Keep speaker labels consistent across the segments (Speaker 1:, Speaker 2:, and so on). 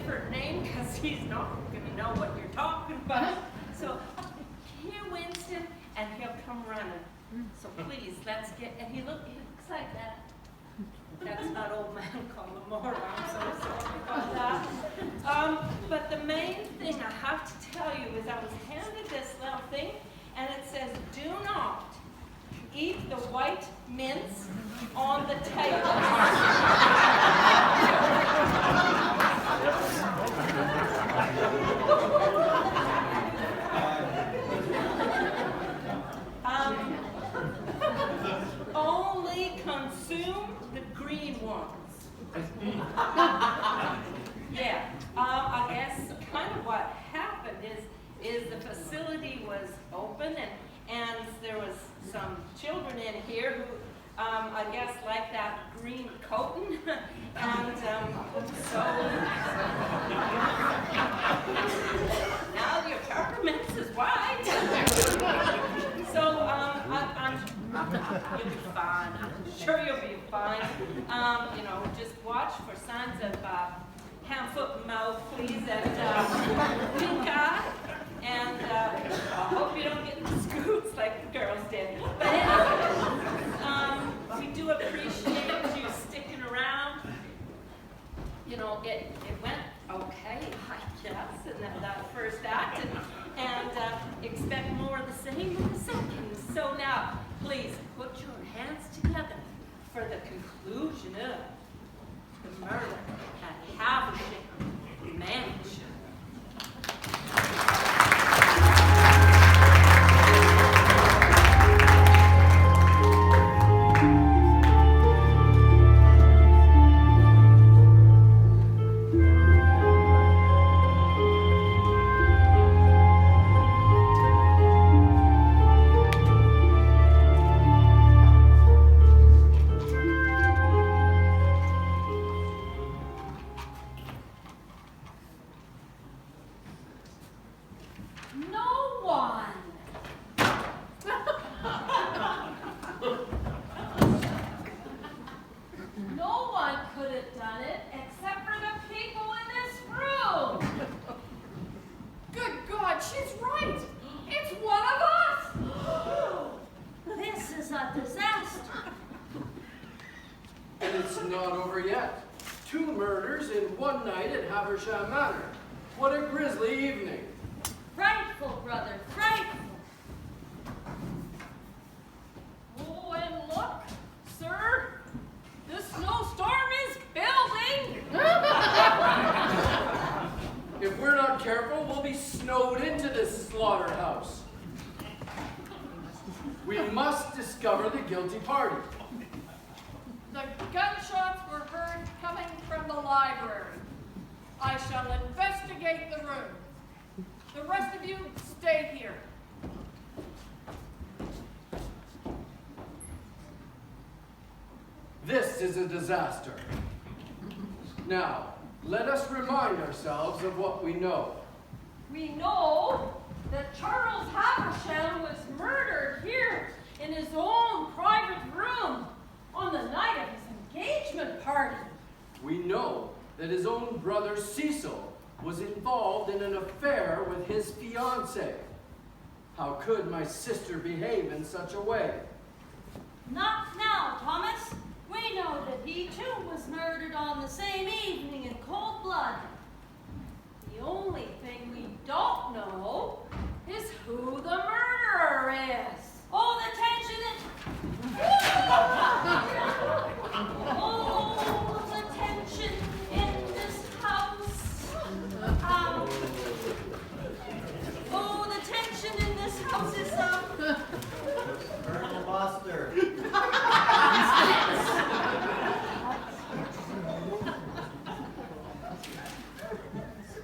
Speaker 1: different name because he's not going to know what you're talking about. So here, Winston, and he'll come running. So please, let's get, and he looks like that. That's not old man Collamore, I'm so sorry about that. But the main thing I have to tell you is I was handed this little thing, and it says, do not eat the white mince on the table. Only consume the green ones. Yeah, I guess kind of what happened is the facility was open and there was some children in here who I guess like that green coating and so now your peppermints is white. So you'll be fine. I'm sure you'll be fine. You know, just watch for signs of hand, foot, and mouth, please, and pink eye. And I hope you don't get the scoots like the girls did. But anyway, we do appreciate you sticking around. You know, it went okay, I guess, in that first act, and expect more of the same in the second. So now, please put your hands together for the conclusion of the murder at Havisham Mansion.
Speaker 2: This is a disaster. Now, let us remind ourselves of what we know.
Speaker 3: We know that Charles Havisham was murdered here in his own private room on the night of his engagement party.
Speaker 2: We know that his own brother Cecil was involved in an affair with his fiancée. How could my sister behave in such a way?
Speaker 4: Not now, Thomas. We know that he too was murdered on the same evening in cold blood.
Speaker 3: The only thing we don't know is who the murderer is.
Speaker 4: Oh, the tension oh, the tension in this house. Oh, the tension in this house is
Speaker 5: Colonel Buster.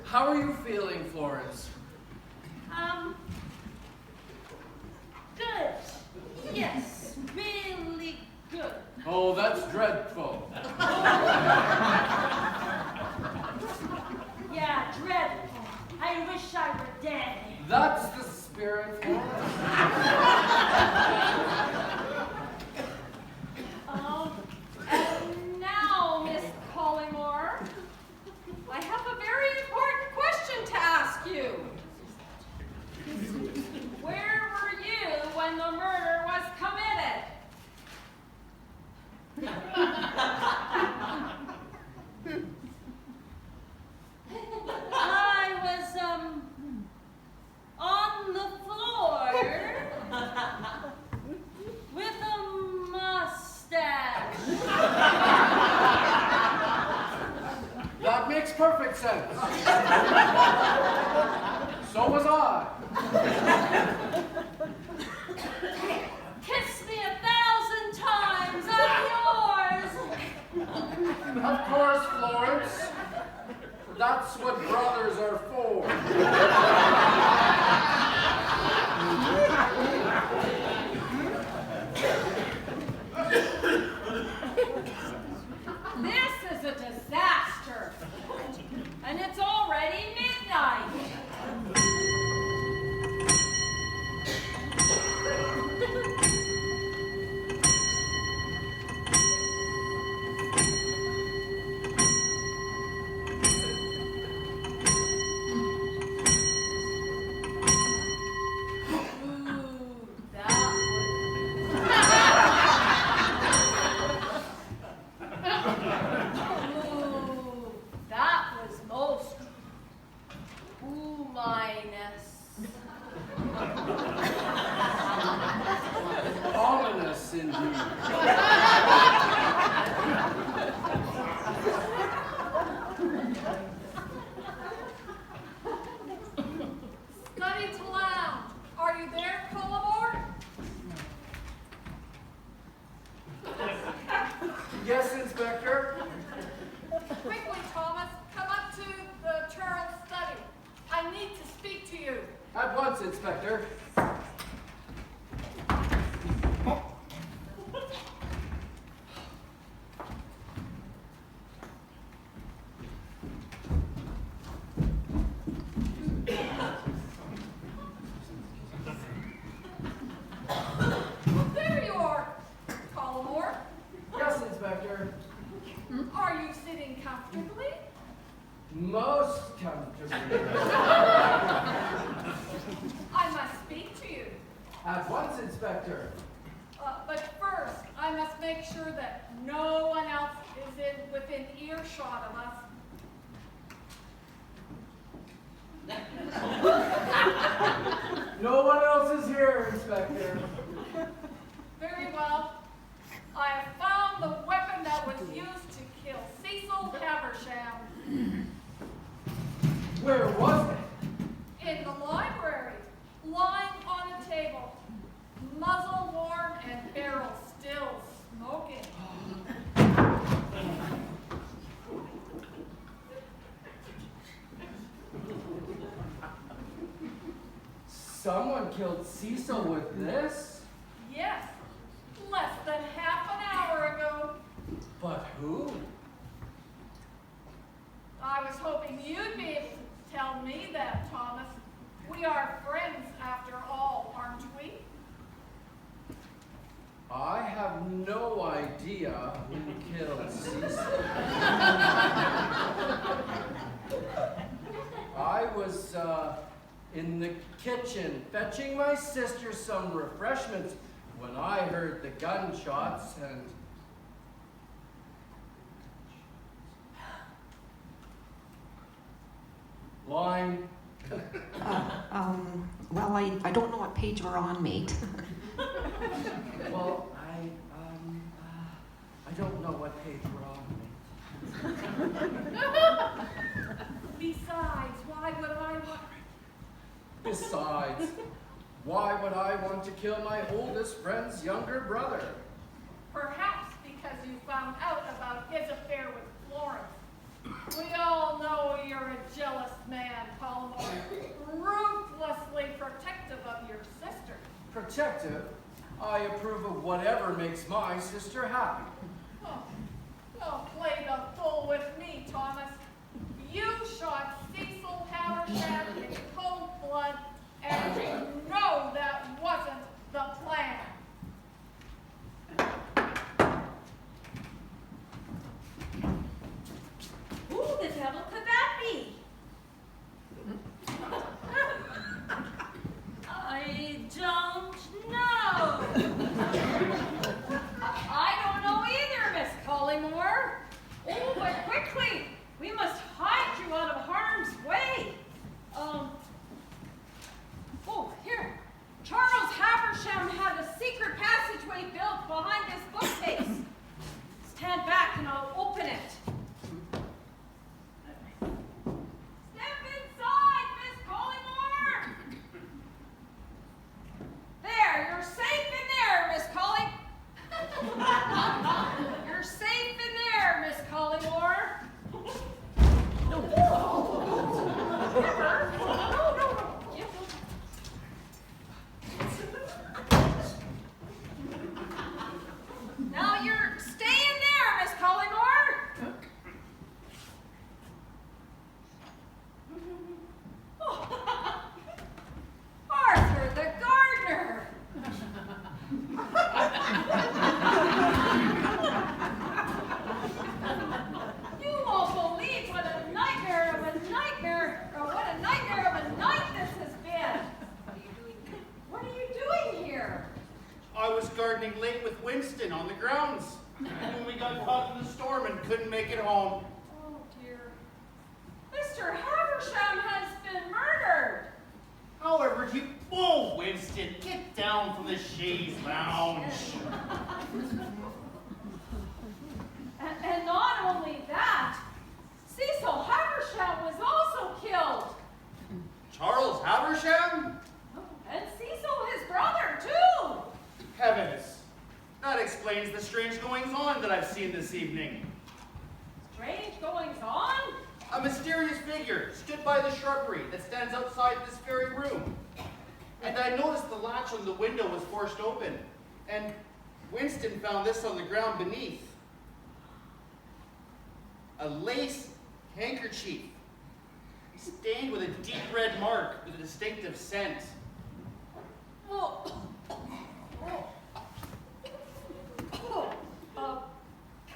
Speaker 2: How are you feeling, Florence?
Speaker 4: Good. Yes, really good.
Speaker 2: Oh, that's dreadful.
Speaker 4: Yeah, dreadful. I wish I were dead.
Speaker 2: That's the spirit, Florence.
Speaker 3: And now, Miss Collymore, I have a very
Speaker 2: perfect sense. So was I.
Speaker 4: Kiss me 1,000 times, I'm yours.
Speaker 2: Of course, Florence. That's what brothers are for.
Speaker 3: This is a disaster. And it's already midnight. That was most
Speaker 2: Ominous indeed.
Speaker 5: Study to lounge. Are you there, Collamore?
Speaker 2: Yes, Inspector.
Speaker 5: Quickly, Thomas, come up to the Charles study. I need to speak to you.
Speaker 2: At once, Inspector.
Speaker 5: There you are, Collamore.
Speaker 2: Yes, Inspector.
Speaker 5: Are you sitting comfortably?
Speaker 2: Most comfortably.
Speaker 5: I must speak to you.
Speaker 2: At once, Inspector.
Speaker 5: But first, I must make sure that no one else is within earshot of us.
Speaker 2: No one else is here, Inspector.
Speaker 5: Very well. I have found the weapon that was used to kill Cecil Haversham.
Speaker 2: Where was it?
Speaker 5: In the library, lying on a table, muzzle warm and barrel still smoking.
Speaker 2: Someone killed Cecil with this?
Speaker 5: Yes, less than half an hour ago.
Speaker 2: But who?
Speaker 5: I was hoping you'd be able to tell me that, Thomas. We are friends after all, aren't we?
Speaker 2: I have no idea who killed Cecil. I was in the kitchen fetching my sister some refreshments when I heard the gunshots and... Line.
Speaker 6: Well, I don't know what page we're on, mate.
Speaker 2: Well, I don't know what page we're on.
Speaker 5: Besides, why would I want...
Speaker 2: Besides, why would I want to kill my oldest friend's younger brother?
Speaker 5: Perhaps because you found out about his affair with Florence. We all know you're a jealous man, Collamore, ruthlessly protective of your sister.
Speaker 2: Protective? I approve of whatever makes my sister happy.
Speaker 5: Oh, don't play the fool with me, Thomas. You shot Cecil Haversham in cold blood, and you know that wasn't the plan.
Speaker 4: Who the devil could that be? I don't know.
Speaker 3: I don't know either, Miss Collymore. Oh, but quickly, we must hide you out of harm's way. Oh, here. Charles Haversham had a secret passageway built behind this bookcase. Stand back and I'll open it.
Speaker 7: gardening late with Winston on the grounds. When we got caught in the storm and couldn't make it home.
Speaker 3: Oh dear. Mr. Haversham has been murdered.
Speaker 7: However, whoa, Winston, get down from the chaise lounge.
Speaker 3: And not only that, Cecil Haversham was also killed.
Speaker 7: Charles Haversham?
Speaker 3: And Cecil, his brother, too.
Speaker 7: Heavens, that explains the strange goings-on that I've seen this evening.
Speaker 3: Strange goings on?
Speaker 7: A mysterious figure stood by the shrubbery that stands outside this very room. And I noticed the latch on the window was forced open. And Winston found this on the ground beneath. A lace handkerchief, stained with a deep red mark with a distinctive scent.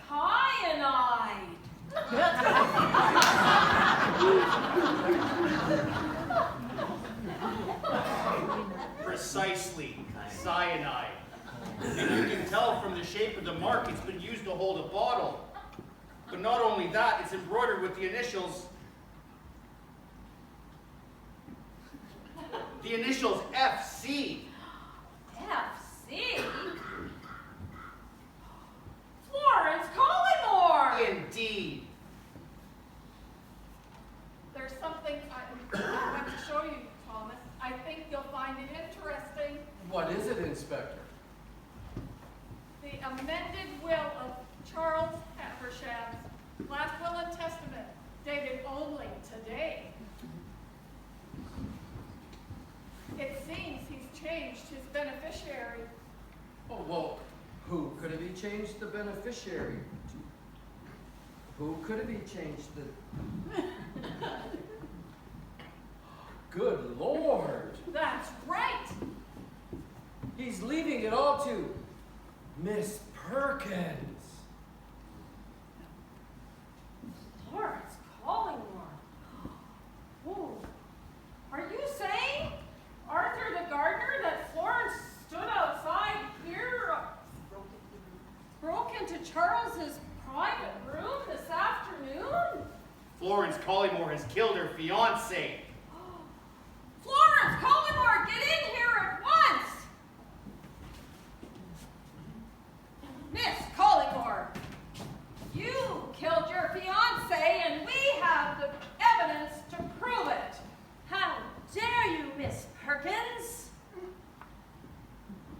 Speaker 3: Kyanide.
Speaker 7: Precisely, cyanide. And you can tell from the shape of the mark it's been used to hold a bottle. But not only that, it's embroidered with the initials. The initials FC.
Speaker 3: FC? Florence Collymore!
Speaker 7: Indeed.
Speaker 5: There's something I want to show you, Thomas. I think you'll find it interesting.
Speaker 2: What is it, Inspector?
Speaker 5: The amended will of Charles Haversham's last will and testament, dated only today. It seems he's changed his beneficiary.
Speaker 2: Oh, well, who could have he changed the beneficiary to? Who could have he changed the... Good Lord!
Speaker 5: That's right.
Speaker 2: He's leaving it all to Miss Perkins.
Speaker 3: Florence Collymore. Oh, are you saying, Arthur the gardener, that Florence stood outside here, broke into Charles's private room this afternoon?
Speaker 7: Florence Collymore has killed her fiancé.
Speaker 3: Florence Collymore, get in here at once! Miss Collymore, you killed your fiancé and we have the evidence to prove it.
Speaker 4: How dare you, Miss Perkins?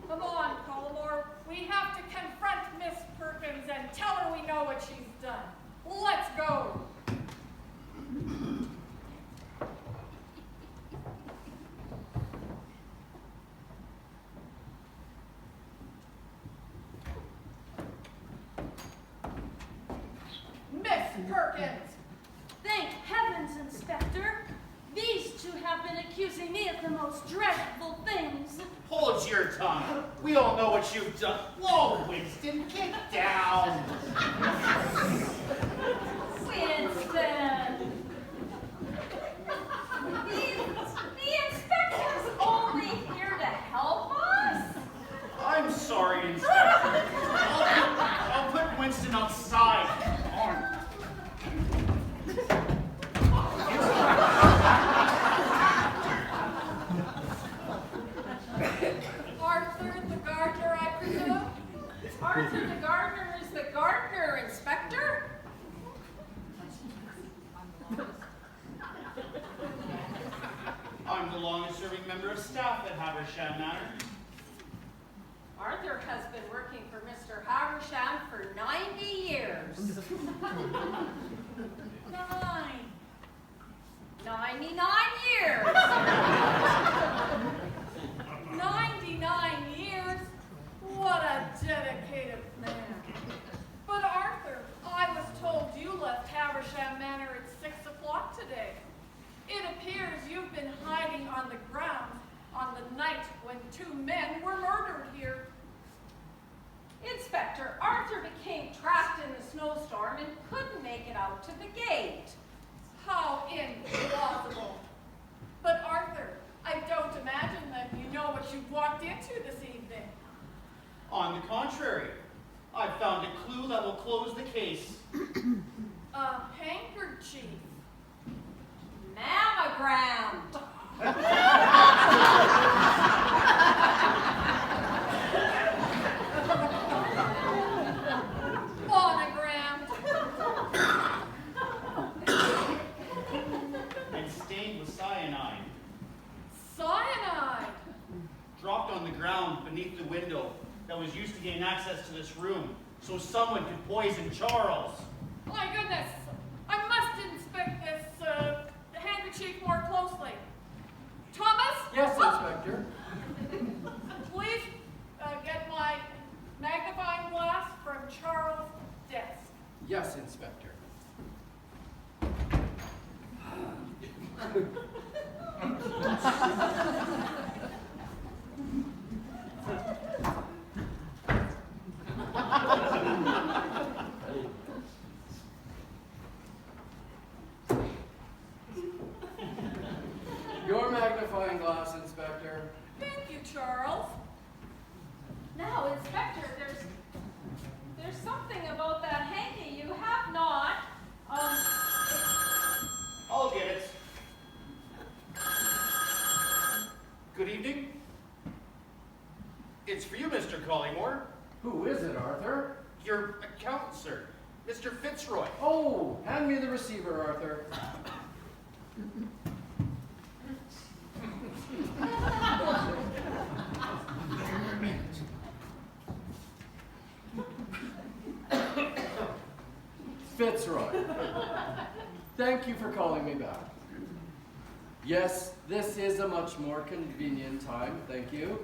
Speaker 5: Come on, Collymore. We have to confront Miss Perkins and tell her we know what she's done. Let's go. Miss Perkins.
Speaker 4: Thank heavens, Inspector. These two have been accusing me of the most dreadful things.
Speaker 7: Hold your tongue. We all know what you've done. Whoa, Winston, get down.
Speaker 3: Winston! The inspector's only here to help us?
Speaker 7: I'm sorry, Inspector. I'll put Winston outside.
Speaker 5: Arthur the gardener, I presume?
Speaker 3: Arthur the gardener is the gardener, Inspector?
Speaker 7: I'm the longest-serving member of staff at Haversham Manor.
Speaker 3: Arthur has been working for Mr. Haversham for 90 years. 99 years.
Speaker 5: 99 years? What a dedicated man. But Arthur, I was told you left Haversham Manor at 6 o'clock today. It appears you've been hiding on the ground on the night when 2 men were murdered here.
Speaker 3: Inspector, Arthur became trapped in the snowstorm and couldn't make it out to the gate.
Speaker 5: How implausible. But Arthur, I don't imagine that you know what you walked into this evening.
Speaker 7: On the contrary, I've found a clue that will close the case.
Speaker 5: A handkerchief.
Speaker 3: Mammogram.
Speaker 5: Monogrammed.
Speaker 7: And stained with cyanide.
Speaker 5: Cyanide.
Speaker 7: Dropped on the ground beneath the window that was used to gain access to this room so someone could poison Charles.
Speaker 5: My goodness. I must inspect this handkerchief more closely. Thomas?
Speaker 2: Yes, Inspector.
Speaker 5: Please get my magnifying glass from Charles' desk.
Speaker 2: Yes, Inspector. Your magnifying glass, Inspector.
Speaker 5: Thank you, Charles.
Speaker 3: Now, Inspector, there's something about that hanky you have not.
Speaker 7: I'll get it. Good evening. It's for you, Mr. Collymore.
Speaker 2: Who is it, Arthur?
Speaker 7: Your accountant, sir. Mr. Fitzroy.
Speaker 2: Oh, hand me the receiver, Arthur. Fitzroy, thank you for calling me back. Yes, this is a much more convenient time, thank you.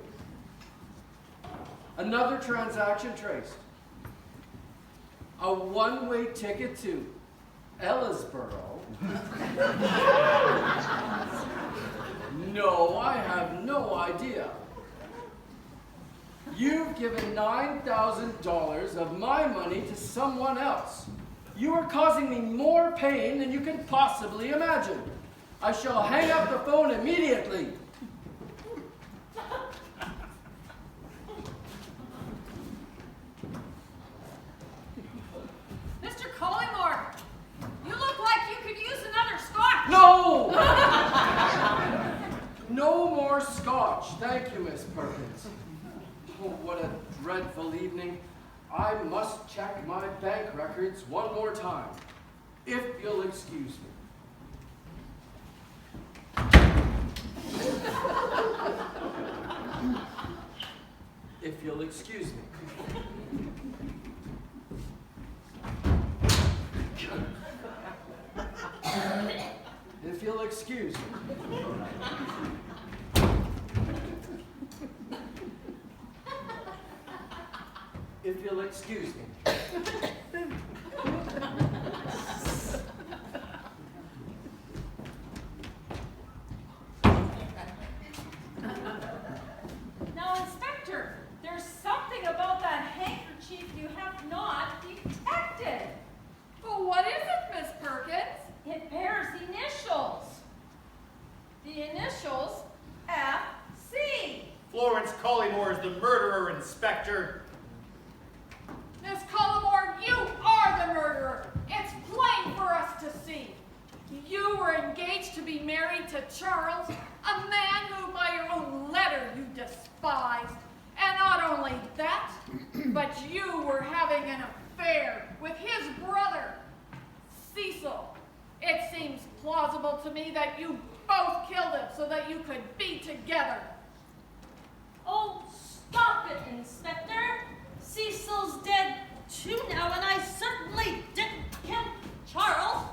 Speaker 2: Another transaction traced. A one-way ticket to Ellisboro. No, I have no idea. You've given $9,000 of my money to someone else. You are causing me more pain than you can possibly imagine. I shall hang up the phone immediately.
Speaker 3: Mr. Collymore, you look like you could use another scotch.
Speaker 2: No! No more scotch. Thank you, Miss Perkins. Oh, what a dreadful evening. I must check my bank records one more time, if you'll excuse me. If you'll excuse me. If you'll excuse me. If you'll excuse me.
Speaker 3: Now, Inspector, there's something about that handkerchief you have not detected.
Speaker 5: Well, what is it, Miss Perkins?
Speaker 3: It bears initials. The initials F.C.
Speaker 7: Florence Collymore is the murderer, Inspector.
Speaker 5: Miss Collymore, you are the murderer. It's plain for us to see. You were engaged to be married to Charles, a man who by your own letter you despised. And not only that, but you were having an affair with his brother, Cecil. It seems plausible to me that you both killed him so that you could be together.
Speaker 4: Oh, stop it, Inspector. Cecil's dead too now, and I certainly didn't kill Charles.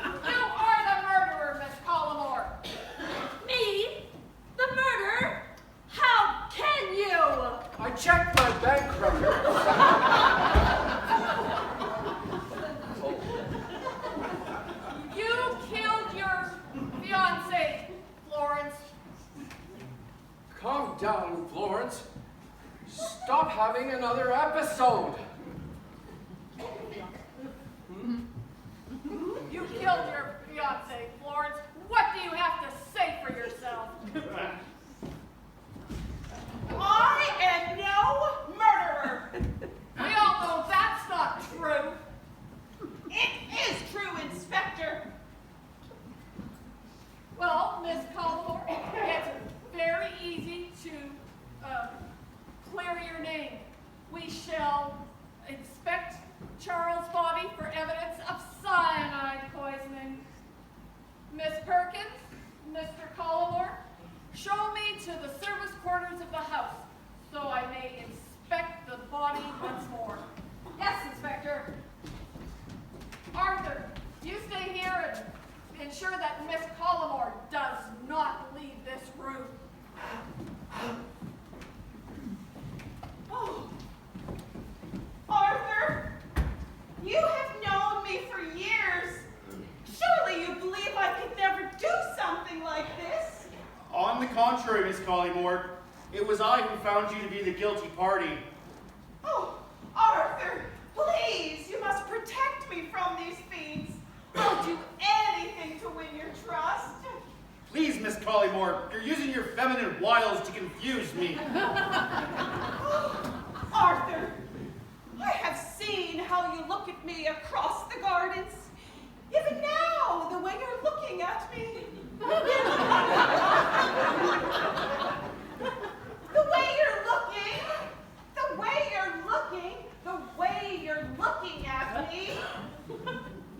Speaker 5: You are the murderer, Miss Collymore.
Speaker 4: Me? The murderer? How can you?
Speaker 2: I checked my bank records.
Speaker 5: You killed your fiancée, Florence.
Speaker 2: Calm down, Florence. Stop having another episode.
Speaker 5: You killed your fiancée, Florence. What do you have to say for yourself?
Speaker 8: I am no
Speaker 5: ensure that Miss Collymore does not leave this room.
Speaker 8: Oh, Arthur, you have known me for years. Surely you believe I could never do something like this?
Speaker 7: On the contrary, Miss Collymore, it was I who found you to be the guilty party.
Speaker 8: Oh, Arthur, please, you must protect me from these fiends. I'll do anything to win your trust.
Speaker 7: Please, Miss Collymore, you're using your feminine wiles to confuse me.
Speaker 8: Oh, Arthur, I have seen how you look at me across the gardens. Even now, the way you're looking at me. The way you're looking. The way you're looking. The way you're looking at me.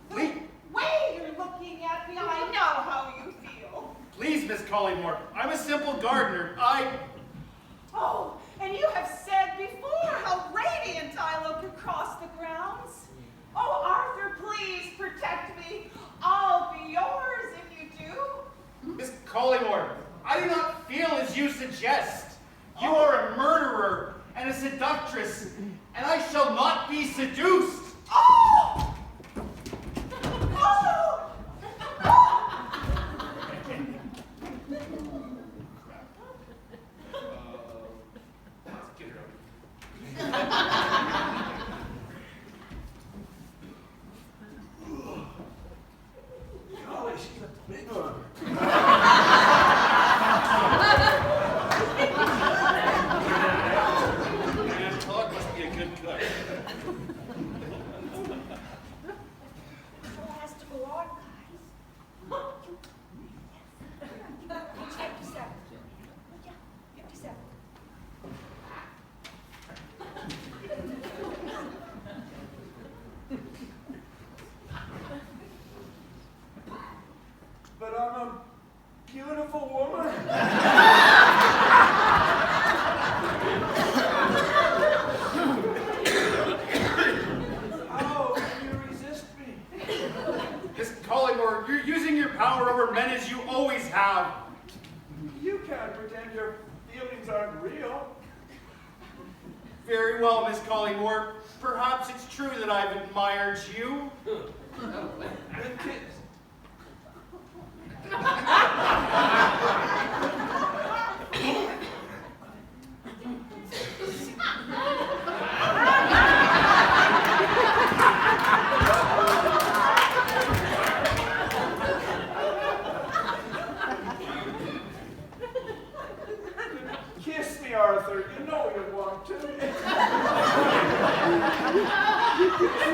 Speaker 8: The way you're looking at me, I know how you feel.
Speaker 7: Please, Miss Collymore, I'm a simple gardener.
Speaker 8: Oh, and you have said before how radiant I look across the grounds. Oh, Arthur, please protect me. I'll be yours if you do.
Speaker 7: Miss Collymore, I do not feel as you suggest. You are a murderer and a seductress, and I shall not be seduced.
Speaker 8: Oh! Oh!
Speaker 7: Let's get her out.
Speaker 9: Golly, she's a big one.
Speaker 7: Man, Todd must be a good cook.
Speaker 3: Show has to go on, guys. 57. Yeah, 57.
Speaker 9: But I'm a beautiful woman. How can you resist me?
Speaker 7: Miss Collymore, you're using your power over men as you always have.
Speaker 9: You can't pretend your feelings aren't real.
Speaker 7: Very well, Miss Collymore. Perhaps it's true that I've admired you.
Speaker 9: Then kiss. Kiss me, Arthur. You know you want to. Kiss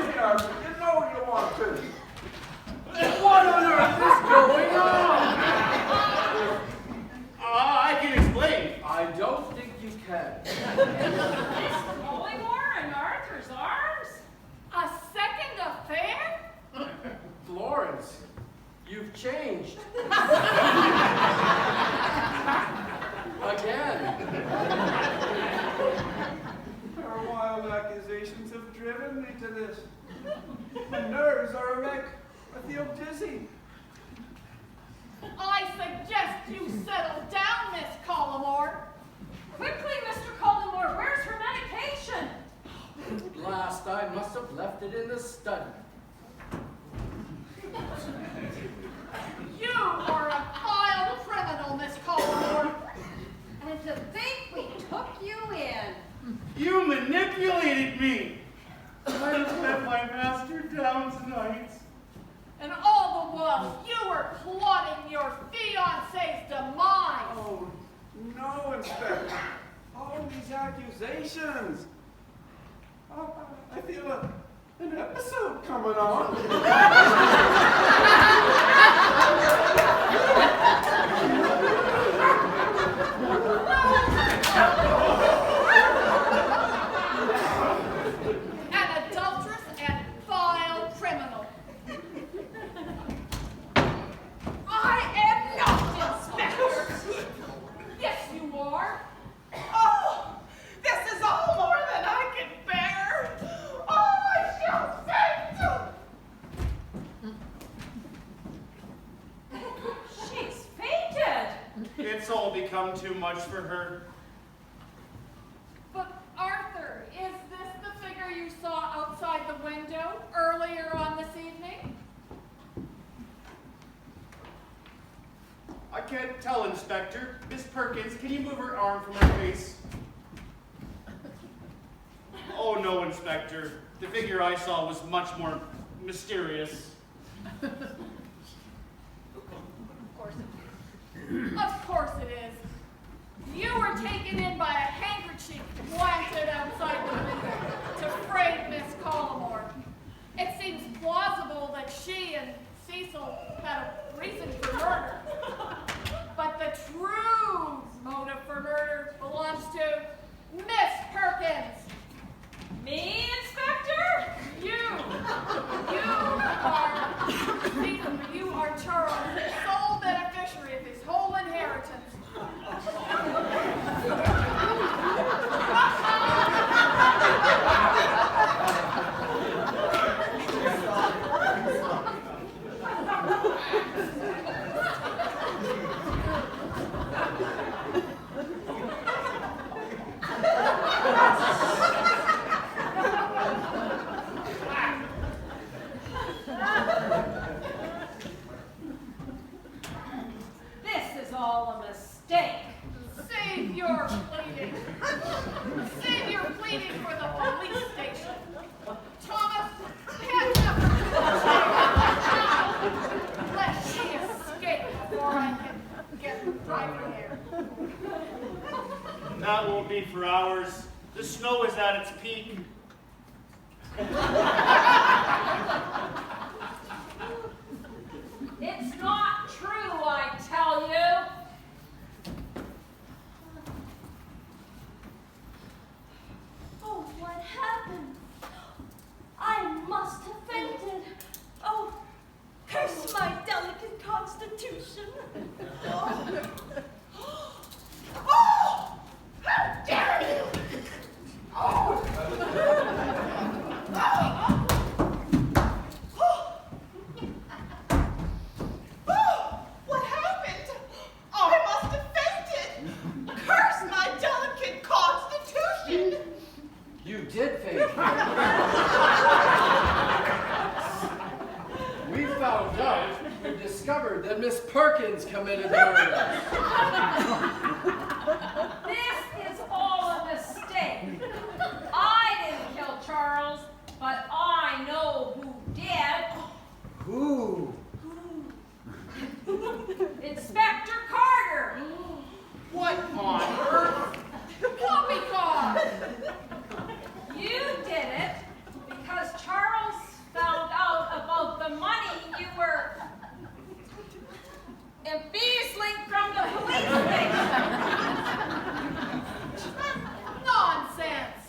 Speaker 9: me, Arthur. You know you want to.
Speaker 2: What on earth is going on?
Speaker 7: I can explain.
Speaker 2: I don't think you can.
Speaker 3: Miss Collymore in Arthur's arms?
Speaker 5: A second affair?
Speaker 2: Florence, you've changed. Again.
Speaker 9: Her wild accusations have driven me to this. My nerves are a wreck. I feel dizzy.
Speaker 5: I suggest you settle down, Miss Collymore.
Speaker 3: Quickly, Mr. Collymore, where's her medication?
Speaker 2: At last, I must have left it in the study.
Speaker 5: You are a vile criminal, Miss Collymore.
Speaker 3: And to think we took you in.
Speaker 7: You manipulated me. I have let my master down tonight.
Speaker 5: And all the while, you were plotting your fiancé's demise.
Speaker 9: Oh, no, Inspector. All these accusations. Oh, I feel an episode coming on.
Speaker 5: An adulterous and vile criminal.
Speaker 8: I am not Inspector.
Speaker 5: Yes, you are.
Speaker 8: Oh, this is all more than I can bear. Oh, I shall faint.
Speaker 7: it's all become too much for her.
Speaker 5: But Arthur, is this the figure you saw outside the window earlier on this evening?
Speaker 7: I can't tell, Inspector. Miss Perkins, can you move her arm from her face? Oh no, Inspector. The figure I saw was much more mysterious.
Speaker 5: Of course it is. You were taken in by a handkerchief planted outside the window to frame Miss Collimore. It seems plausible that she and Cecil had a reason for murder. But the true motive for murder belongs to Miss Perkins.
Speaker 3: Me, Inspector?
Speaker 5: You are Charles, the sole beneficiary of his whole inheritance.
Speaker 3: This is all a mistake.
Speaker 5: Save your pleading. Save your pleading for the police station. Thomas, hand up to the child. Let she escape before I can get driving here.
Speaker 7: That won't be for hours. The snow is at its peak.
Speaker 3: It's not true, I tell you.
Speaker 4: Oh, what happened? I must have fainted. Oh, curse my delicate constitution.
Speaker 8: Oh! How dare you! Oh! Oh! What happened? I must have fainted! Curse my delicate constitution!
Speaker 2: You did faint. We found out, we discovered that Miss Perkins committed murder.
Speaker 3: This is all a mistake. I didn't kill Charles, but I know who did.
Speaker 2: Who?
Speaker 3: Inspector Carter.
Speaker 7: What on earth?
Speaker 5: Poppycock!
Speaker 3: You did it because Charles found out about the money you were embezzling from the police station.
Speaker 5: Nonsense!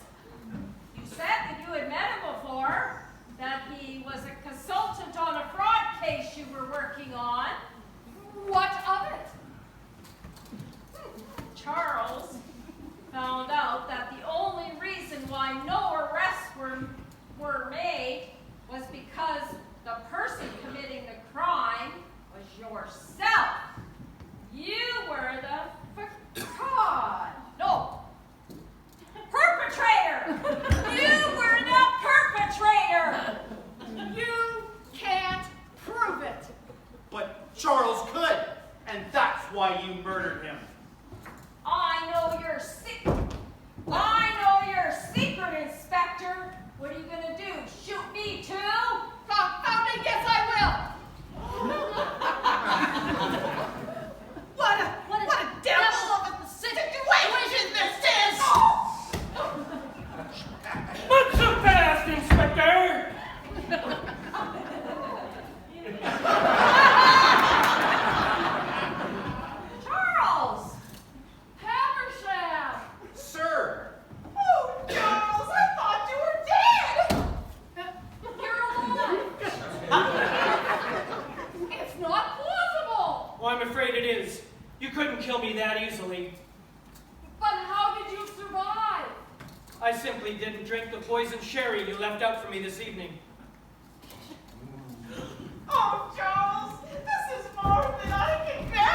Speaker 3: You said that you had met him before, that he was a consultant on a fraud case you were working on.
Speaker 5: What of it?
Speaker 3: Charles found out that the only reason why no arrests were made was because the person committing the crime was yourself. You were the perpetrator. You were the perpetrator.
Speaker 5: You can't prove it.
Speaker 7: But Charles could, and that's why you murdered him.
Speaker 3: I know your secret. I know your secret, Inspector. What are you gonna do? Shoot me too?
Speaker 5: Confounding, yes I
Speaker 8: What a devil of a situation this is!
Speaker 9: What's so fast, Inspector?
Speaker 3: Charles!
Speaker 5: will. Haversham!
Speaker 7: Sir,
Speaker 8: Oh, Charles, I thought you were dead!
Speaker 5: You're alive! It's not plausible!
Speaker 9: Well, I'm afraid it is. You couldn't kill me that easily.
Speaker 5: But how did you survive?
Speaker 9: I simply didn't drink the poison sherry you left out for me this evening.
Speaker 8: Oh, Charles, this is more than I can bear!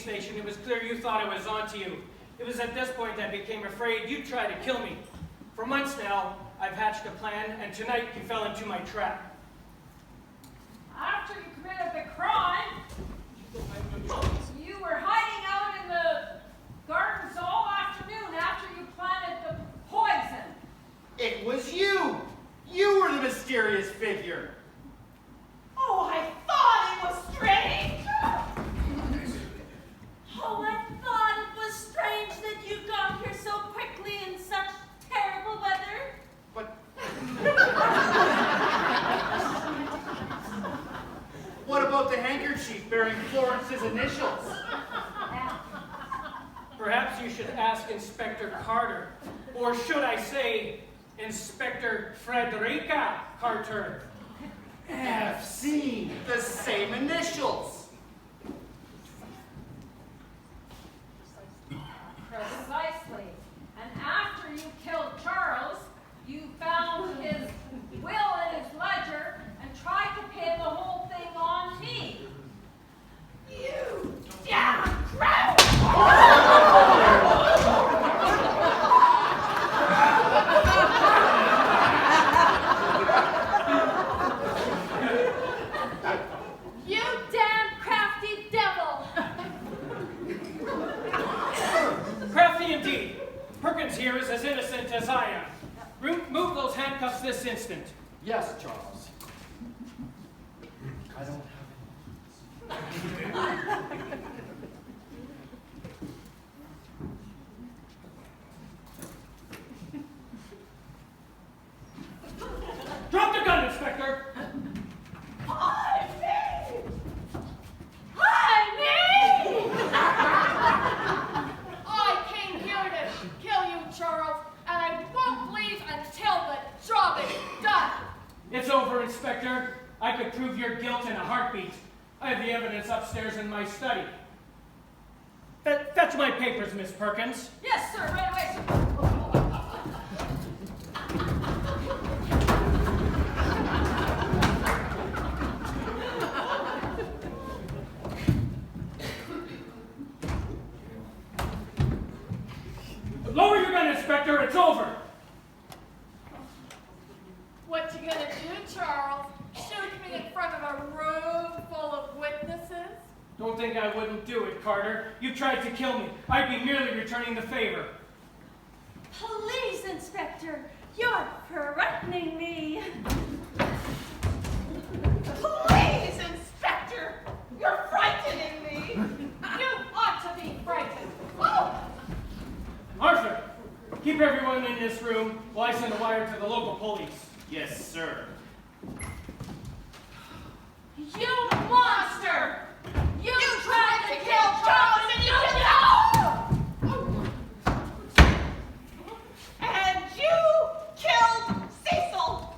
Speaker 10: station, it was clear you thought I was onto you. It was at this point I became afraid you'd try to kill me. For months now, I've hatched a plan, and tonight you fell into my trap.
Speaker 3: After you committed the crime, you were hiding out in the gardens all afternoon after you planted the poison.
Speaker 7: It was you! You were the mysterious figure!
Speaker 8: Oh, I thought it was strange.
Speaker 4: Oh, I thought it was strange that you got here so quickly in such terrible weather.
Speaker 7: But... What about the handkerchief bearing Florence's initials?
Speaker 10: Perhaps you should ask Inspector Carter, or should I say, Inspector Frederica Carter.
Speaker 7: FC, the same initials.
Speaker 3: Precisely. And after you killed Charles, you found his will and his ledger and tried to pin the whole thing on me.
Speaker 8: You damn crowd!
Speaker 5: You damn crafty devil!
Speaker 10: Crafty indeed. Perkins here is as innocent as I am. Move those handcuffs this instant.
Speaker 2: Yes, Charles. I don't have any.
Speaker 10: Drop the gun, Inspector!
Speaker 8: Hi, me!
Speaker 5: I came here to kill you, Charles, and I won't leave until the job is done.
Speaker 10: It's over, Inspector. I could prove your guilt in a heartbeat. I have the evidence upstairs in my study. Fetch my papers, Miss Perkins.
Speaker 3: Yes, sir, right away, sir.
Speaker 10: Lower your gun, Inspector. It's over.
Speaker 5: What you gonna do, Charles? Shoot me in front of a room full of witnesses?
Speaker 10: Don't think I wouldn't do it, Carter. You tried to kill me. I'd be merely returning the favor.
Speaker 4: Please, Inspector, you're threatening me.
Speaker 8: Please, Inspector! You're frightening me!
Speaker 5: You ought to be frightened.
Speaker 8: Oh!
Speaker 10: Arthur, keep everyone in this room while I send a wire to the local police.
Speaker 7: Yes, sir.
Speaker 5: You monster! You tried to kill
Speaker 8: Charles
Speaker 5: Charles
Speaker 8: and you know! And you killed Cecil!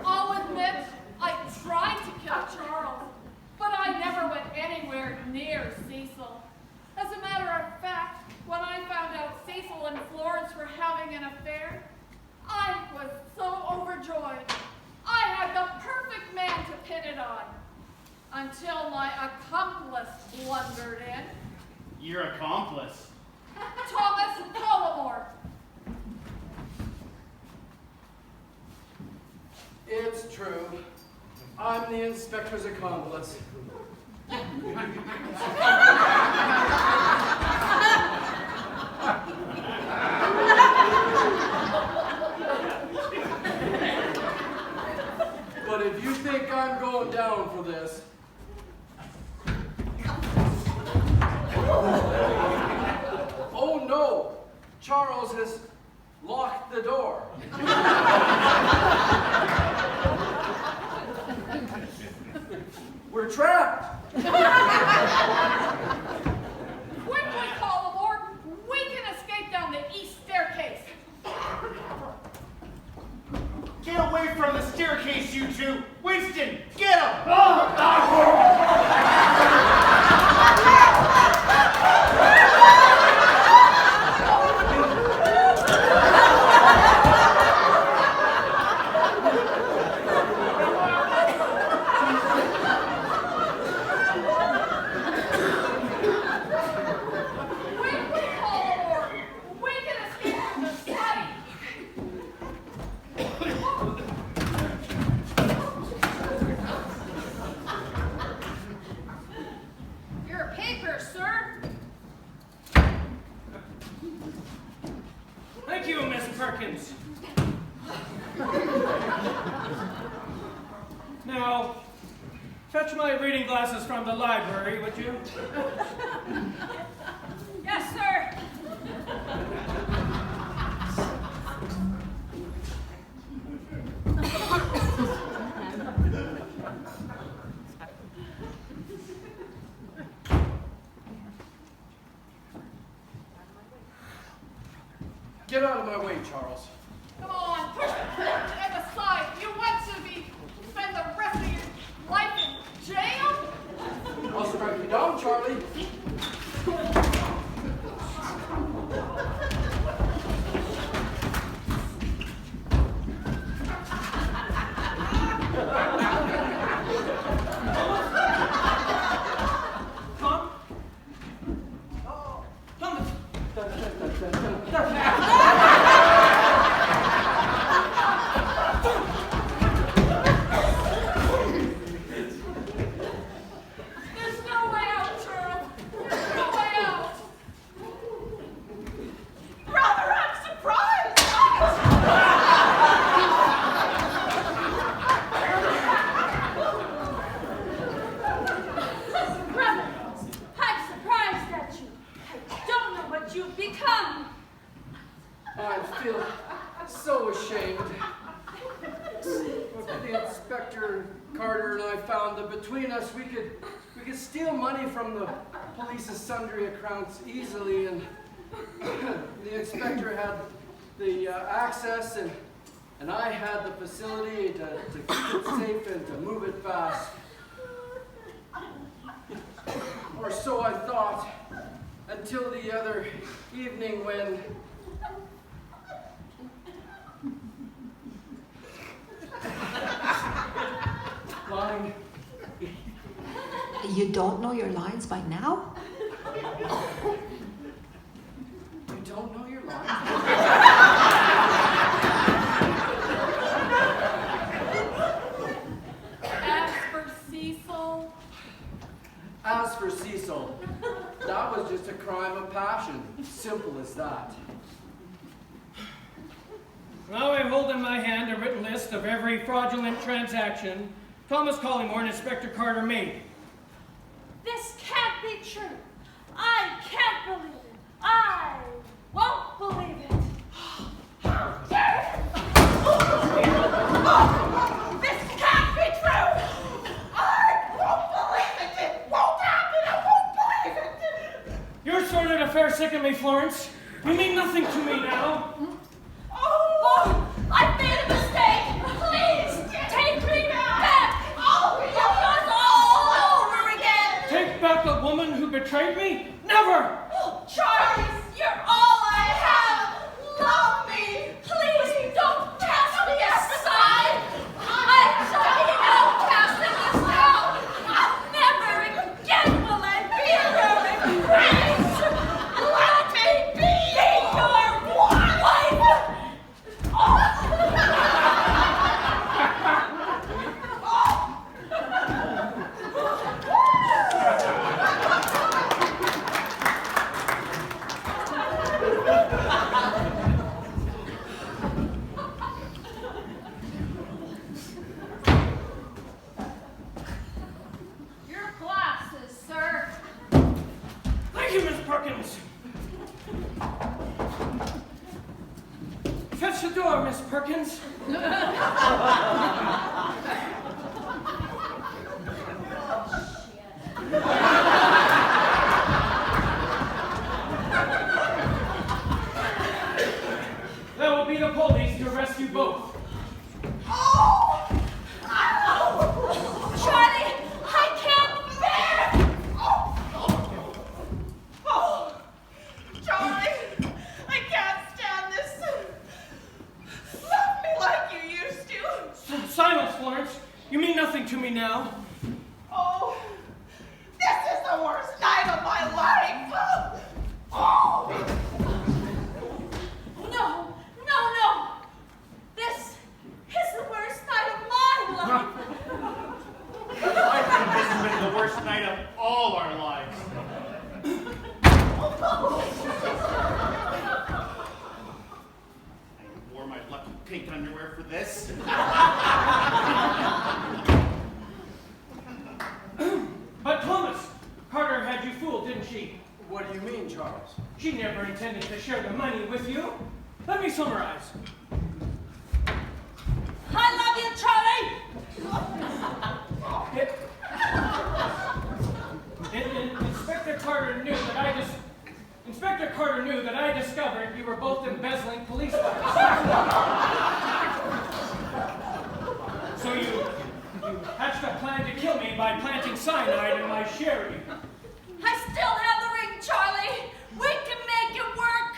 Speaker 5: I'll admit, I tried to kill Charles, but I never went anywhere near Cecil. As a matter of fact, when I found out Cecil and Florence were having an affair, I was so overjoyed. I had the perfect man to pin it on. Until my accomplice blundered in.
Speaker 7: Your accomplice.
Speaker 5: Thomas Collimore.
Speaker 2: It's true. I'm the inspector's accomplice. But if you think I'm going down for this, oh no, Charles has locked the door. We're trapped.
Speaker 5: Quickly, Collimore. We can escape down the east staircase.
Speaker 7: Get away from the staircase, you two! Winston, get him!
Speaker 10: Miss Perkins. Now, fetch my reading glasses from the library, would you?
Speaker 3: Yes, sir.
Speaker 2: Get out of my way, Charles.
Speaker 5: Come on, push the and aside. You want to spend the rest of your life in jail?
Speaker 2: I'll strike you down, Charlie.
Speaker 10: Tom? Thomas!
Speaker 5: There's no way out, Charles. There's no way out.
Speaker 8: Brother, I'm surprised.
Speaker 4: Brother, I'm surprised at you. I don't know what you've become.
Speaker 2: I feel so ashamed. The inspector, Carter, and I found that between us we could steal money from the police's sundry accounts easily, and the inspector had the access, and I had the facility to keep it safe and to move it fast. Or so I thought, until the other evening when line.
Speaker 6: You don't know your lines by now?
Speaker 2: You don't know your lines?
Speaker 5: As for Cecil,
Speaker 2: As for Cecil, that was just a crime of passion. Simple as that.
Speaker 10: Now I hold in my hand a written list of every fraudulent transaction Thomas Collymore and Inspector Carter made.
Speaker 4: This can't be true. I can't believe it. I won't believe it.
Speaker 8: This can't be true. I won't believe it. It won't happen. I won't believe it.
Speaker 10: Your sordid affair sicken me, Florence. You mean nothing to me now.
Speaker 4: Oh, I've made a mistake. Please take me back.
Speaker 8: Oh,
Speaker 4: It was all over again.
Speaker 10: Take back a woman who betrayed me? Never!
Speaker 4: Charles, you're all I have. Love me. Please don't cast me aside. I'm such an outcast in this town. Never again will I be your embrace. Let me be your wife.
Speaker 3: Your glasses, sir.
Speaker 10: Thank you, Miss Perkins. Fetch the door, Miss Perkins. There will be the police to arrest you both.
Speaker 4: Charlie, I can't bear.
Speaker 8: Oh, Charlie, I can't stand this. Love me like you used to.
Speaker 10: Silence, didn't she?
Speaker 2: What do you mean, Charles?
Speaker 10: She never intended to share the money with you. Let me summarize.
Speaker 4: I love you, Charlie!
Speaker 10: Inspector Carter knew that I discovered you were both embezzling police funds. So you hatched a plan to kill me by planting cyanide in my sherry.
Speaker 4: I still have the ring, Charlie. We can make it work.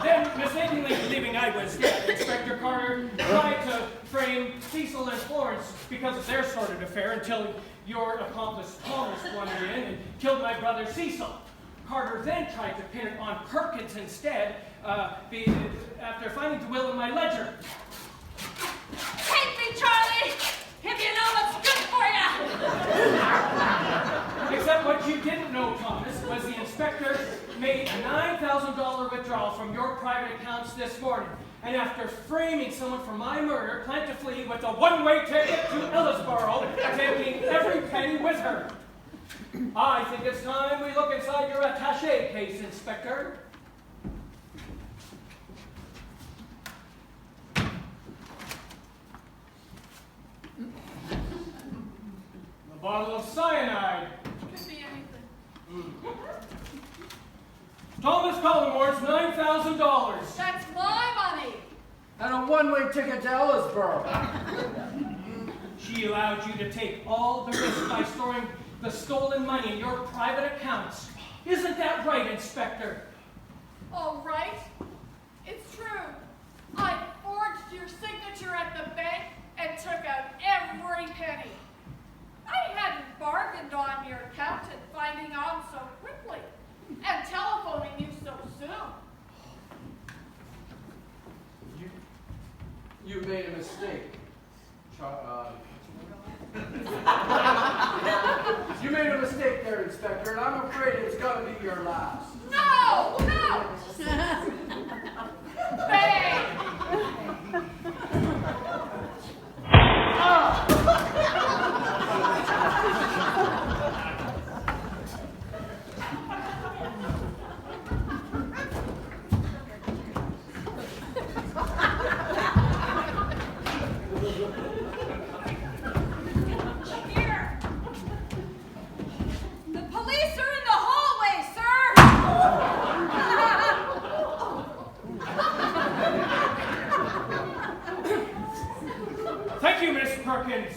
Speaker 10: Then, mistakenly believing I was dead, Inspector Carter tried to frame Cecil and Florence because of their sordid affair until your accomplice Thomas wandered in and killed my brother Cecil. Carter then tried to pin it on Perkins instead, after finding the will in my ledger.
Speaker 4: Take me, Charlie, if you know what's good for you.
Speaker 10: Except what you didn't know, Thomas, was the inspector made a $9,000 withdrawal from your private accounts this morning. And after framing someone for my murder, planned to flee with a one-way ticket to Ellisboro, taking every penny with her. I think it's time we look inside your attaché case, Inspector. A bottle of cyanide.
Speaker 5: Could be anything.
Speaker 10: Thomas Collimore's $9,000.
Speaker 5: That's my money.
Speaker 2: And a one-way ticket to Ellisboro.
Speaker 10: She allowed you to take all the risk by storing the stolen money in your private accounts. Isn't that right, Inspector?
Speaker 5: All right. It's true. I forged your signature at the bank and took out every penny. I hadn't bargained on your accountant finding on so quickly and telephoning you so soon.
Speaker 2: You made a mistake. You made a mistake there, Inspector, and I'm afraid it's gonna be your last.
Speaker 5: No! No! Bang!
Speaker 3: Here. The police are in the hallway, sir.
Speaker 10: Thank you, Miss Perkins.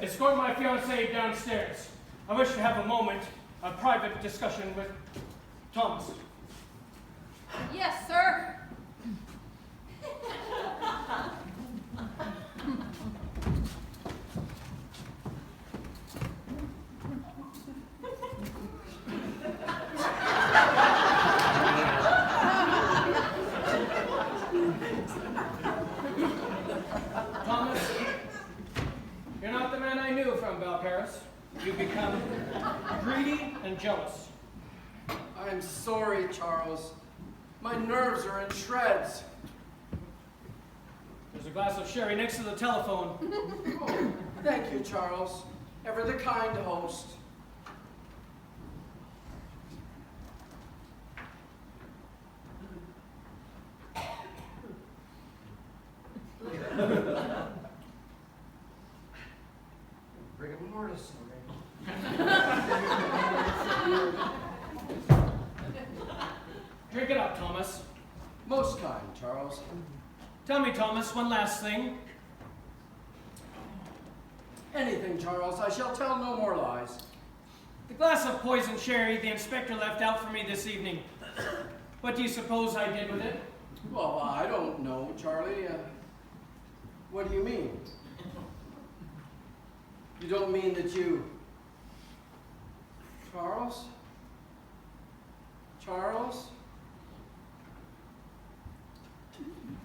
Speaker 10: Escort my fiancée downstairs. I wish to have a moment of private discussion with Thomas.
Speaker 3: Yes, sir.
Speaker 10: Thomas, you're not the man I knew from Balcarras. You've become greedy and jealous.
Speaker 2: I'm sorry, Charles. My nerves are in shreds.
Speaker 10: There's a glass of sherry next to the telephone.
Speaker 2: Oh, thank you, Charles. Ever the kind host. Rigor mortis.
Speaker 10: Drink it up, Thomas.
Speaker 2: Most kind, Charles.
Speaker 10: Tell me, Thomas, one last thing.
Speaker 2: Anything, Charles. I shall tell no more lies.
Speaker 10: The glass of poison sherry the inspector left out for me this evening. What do you suppose I did with it?
Speaker 2: Well, I don't know, Charlie. What do you mean? You don't mean that you... Charles? Charles?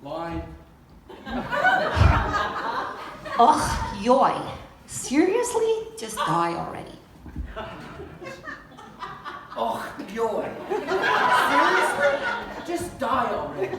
Speaker 2: Line.
Speaker 6: Ugh, yoy. Seriously? Just die already.
Speaker 2: Oh, joy. Seriously? Just die already.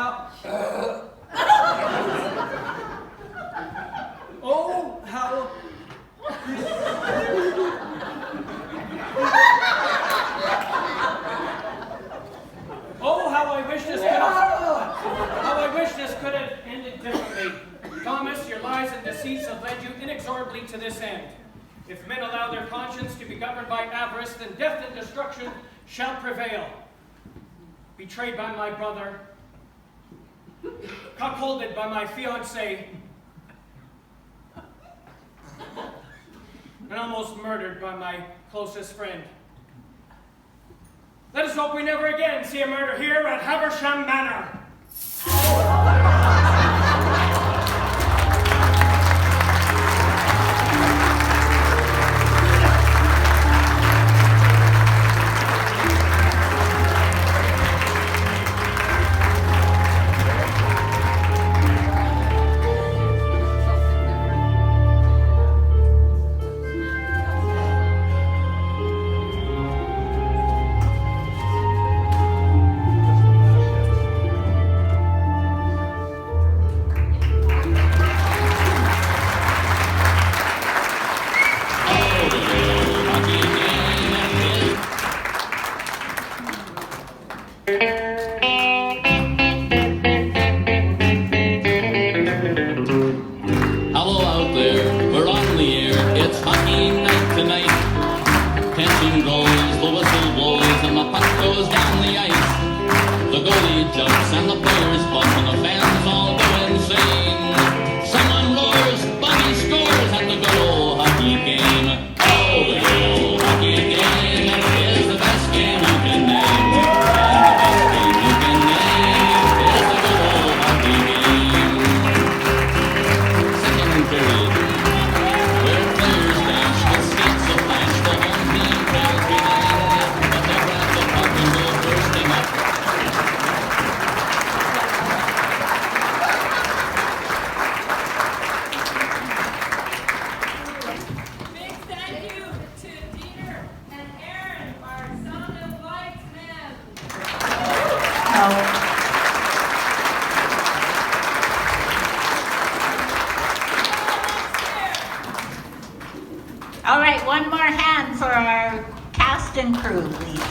Speaker 10: how... Oh, how... Oh, how I wish this could have ended differently. Thomas, your lies and deceits have led you inexorably to this end. If men allow their conscience to be governed by avarice, then death and destruction shall prevail. Betrayed by my brother, cuckolded by my fiancée, and almost murdered by my closest friend. Let us hope we never again see a murder here at Haversham Manor.
Speaker 11: All right, one more hand for our cast and crew, please.